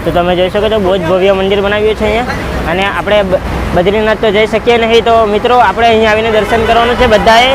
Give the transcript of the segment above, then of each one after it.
તો તમે જોઈ શકો છો બહુ જ ભવ્ય મંદિર બનાવ્યું છે અહીંયા, અને આપણે બદ્રીનાથ તો જઈ શકીએ નહીં, તો મિત્રો આપણે અહીંયા આવીને દર્શન કરવાનું છે બધાએ.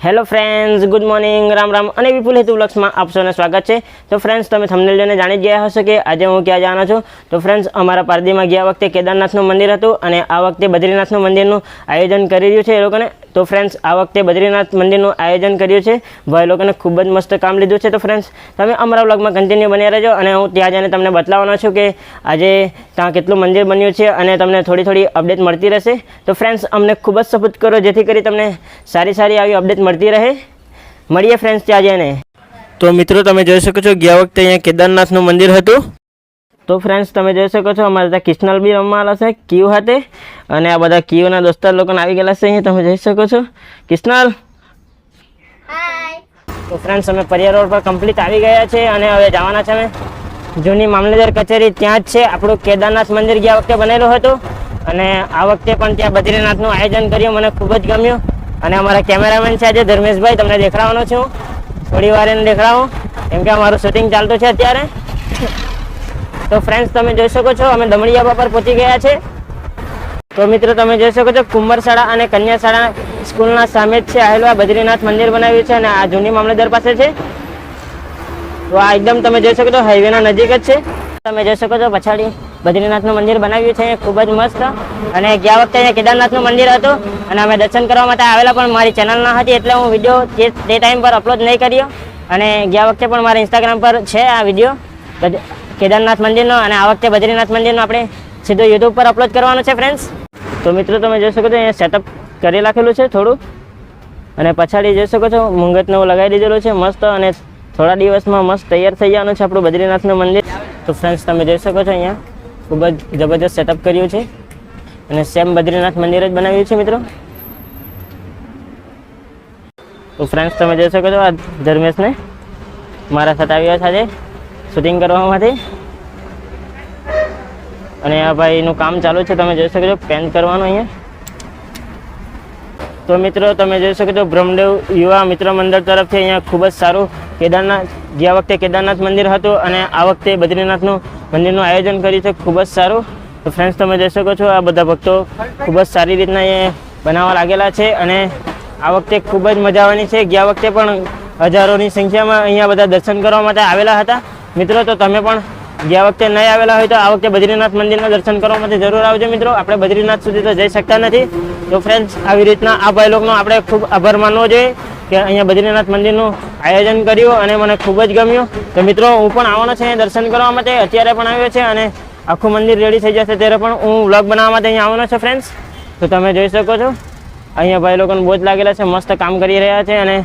Hello friends, good morning, Ram Ram અને વિપુલ હેતુ વ્લોગ્સમાં આપ સૌને સ્વાગત છે. તો ફ્રેન્ડ્સ, તમે થંબનેલ જોઈને જાણી જ ગયા હશો કે આજે હું ક્યાં જવાનો છું. તો ફ્રેન્ડ્સ, અમારા પારડીમાં ગયા વખતે કેદારનાથનું મંદિર હતું અને આ વખતે બદ્રીનાથનું મંદિરનું આયોજન કરી રહ્યું છે એ લોકોને. તો ફ્રેન્ડ્સ, આ વખતે બદ્રીનાથ મંદિરનું આયોજન કર્યું છે ભાઈ લોકોને, ખૂબ જ મસ્ત કામ લીધું છે. તો ફ્રેન્ડ્સ, તમે અમારા વ્લોગમાં કન્ટિન્યુ બન્યા રહેજો અને હું ત્યાં જઈને તમને બતાવવાનો છું કે આજે ત્યાં કેટલું મંદિર બન્યું છે અને તમને થોડી અપડેટ મળતી રહેશે. તો ફ્રેન્ડ્સ, અમને ખૂબ જ સપોર્ટ કરો જેથી કરી તમને સારી આવી અપડેટ મળતી રહે. મળીએ ફ્રેન્ડ્સ ત્યાં જઈને. તો મિત્રો, તમે જોઈ શકો છો ગયા વખતે અહીંયા કેદારનાથનું મંદિર હતું. તો ફ્રેન્ડ્સ, તમે જોઈ શકો છો અમારે ત્યાં કિશનલ બી રમવાના છે કીવ હાથે, અને આ બધા કીવના દોસ્તાર લોકોને આવી ગયેલા છે અહીંયા, તમે જોઈ શકો છો. કિશનલ, તો ફ્રેન્ડ્સ, અમે પરિયા રોડ પર કમ્પ્લીટ આવી ગયા છે અને હવે જવાના છે અમે જૂની મામલતદાર કચેરી. ત્યાં જ છે આપણું કેદારનાથ મંદિર ગયા વખતે બનેલું હતું, અને આ વખતે પણ ત્યાં બદ્રીનાથનું આયોજન કર્યું, મને ખૂબ જ ગમ્યું. અને અમારા કેમેરામેન છે આજે ધર્મેશભાઈ, તમને દેખાડવાનો છું, થોડી વાર એને દેખાડું કેમ કે અમારું શૂટિંગ ચાલતું છે અત્યારે. તો ફ્રેન્ડ્સ, તમે જોઈ શકો છો અમે દમણિયા પર પહોંચી ગયા છે. તો મિત્રો, તમે જોઈ શકો છો કુંમર શાળા અને કન્યા શાળા સ્કૂલના સામે જ છે આવેલું આ બદ્રીનાથ મંદિર બનાવ્યું છે, અને આ જૂની મામલતદાર પાસે છે. તો આ એકદમ તમે જોઈ શકો છો હાઈવેના નજીક જ છે. તમે જોઈ શકો છો પછાડી બદ્રીનાથનું મંદિર બનાવ્યું છે ખૂબ જ મસ્ત. અને ગયા વખતે અહીંયા કેદારનાથનું મંદિર હતું અને અમે દર્શન કરવા માટે આવેલા, પણ મારી ચેનલ ના હતી એટલે હું વિડીયો તે ટાઈમ પર અપલોડ નહીં કર્યો. અને ગયા વખતે પણ મારા ઇન્સ્ટાગ્રામ પર છે આ વિડીયો કેદારનાથ મંદિરનો, અને આ વખતે બદ્રીનાથ મંદિરનો આપણે સીધો યુટ્યુબ પર અપલોડ કરવાનો છે ફ્રેન્ડ્સ. તો મિત્રો, તમે જોઈ શકો છો અહીંયા સેટઅપ કરી રાખેલું છે થોડું, અને પછાડી જોઈ શકો છો મુંગતને એવું લગાવી દીધેલું છે મસ્ત, અને થોડા દિવસમાં મસ્ત તૈયાર થઈ જવાનું છે આપણું બદ્રીનાથનું મંદિર. તો ફ્રેન્ડ્સ, તમે જોઈ શકો છો અહીંયા ખૂબ જ જબરજસ્ત સેટઅપ કર્યું છે, અને સેમ બદ્રીનાથ મંદિર જ બનાવ્યું છે મિત્રો. તો ફ્રેન્ડ્સ, તમે જોઈ શકો છો આ ધર્મેશને મારા સાથે આવ્યો સાથે શૂટિંગ કરવા માટે, અને આ ભાઈનું કામ ચાલુ છે, તમે જોઈ શકો છો પેન્ટ કરવાનું અહીંયા. તો મિત્રો, તમે જોઈ શકો છો બ્રહ્મદેવ યુવા મિત્ર મંડળ તરફથી અહીંયા ખૂબ જ સારું કેદારનાથ ગયા વખતે કેદારનાથ મંદિર હતું અને આ વખતે બદ્રીનાથનું મંદિરનું આયોજન કર્યું છે ખૂબ જ સારું. તો ફ્રેન્ડ્સ, તમે જોઈ શકો છો આ બધા ભક્તો ખૂબ જ સારી રીતના એ બનાવવા લાગેલા છે, અને આ વખતે ખૂબ જ મજા આવવાની છે. ગયા વખતે પણ હજારોની સંખ્યામાં અહીંયા બધા દર્શન કરવા માટે આવેલા હતા મિત્રો. તો તમે પણ ગયા વખતે નહીં આવેલા હોય તો આ વખતે બદ્રીનાથ મંદિરના દર્શન કરવા માટે જરૂર આવજો મિત્રો. આપણે બદ્રીનાથ સુધી તો જઈ શકતા નથી. તો ફ્રેન્ડ્સ, આવી રીતના આ ભાઈ લોકોનો આપણે ખૂબ આભાર માનવો જોઈએ કે અહીંયા બદ્રીનાથ મંદિરનું આયોજન કર્યું અને મને ખૂબ જ ગમ્યું. તો મિત્રો, હું પણ આવવાનો છે દર્શન કરવા માટે, અત્યારે પણ આવ્યો છે, અને આખું મંદિર રેડી થઈ જશે ત્યારે પણ હું વ્લોગ બનાવવા માટે અહીંયા આવવાનો છે ફ્રેન્ડ્સ. તો તમે જોઈ શકો છો અહીંયા ભાઈ લોકોને બહુ જ લાગેલા છે, મસ્ત કામ કરી રહ્યા છે, અને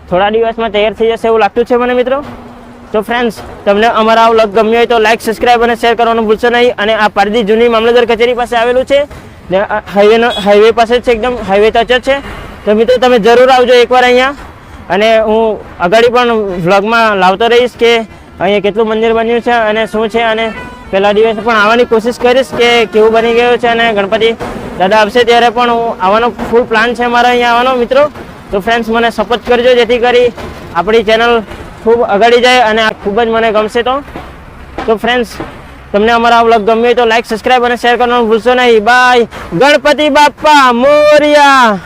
થોડા દિવસમાં તૈયાર થઈ જશે એવું લાગતું છે મને મિત્રો. તો ફ્રેન્ડ્સ, તમને અમારા આ વ્લોગ ગમ્યો હોય તો લાઈક, સબસ્ક્રાઈબ અને શેર કરવાનું ભૂલશો નહીં. અને આ પારડી જૂની મામલતદાર કચેરી પાસે આવેલું છે, હાઈવે પાસે જ છે, એકદમ હાઈવે ટચ જ છે. તો મિત્રો, તમે જરૂર આવજો એકવાર અહીંયા, અને હું આગળ પણ વ્લોગમાં લાવતો રહીશ કે અહીંયા કેટલું મંદિર બન્યું છે અને શું છે, અને પહેલા દિવસે પણ આવવાની કોશિશ કરીશ કે કેવું બની ગયું છે, અને ગણપતિ દાદા આવશે ત્યારે પણ હું આવવાનો ફૂલ પ્લાન છે મારા અહીંયા આવવાનો મિત્રો. તો ફ્રેન્ડ્સ, મને સપોર્ટ કરજો જેથી કરી આપણી ચેનલ ખૂબ આગળ જાય અને ખૂબ જ મને ગમશે. તો ફ્રેન્ડ્સ, તમને અમારા વ્લોગ ગમ્યો હોય તો લાઈક, સબસ્ક્રાઈબ અને શેર કરવાનું ભૂલશો નહીં. બાય. ગણપતિ બાપ્પા મોરયા.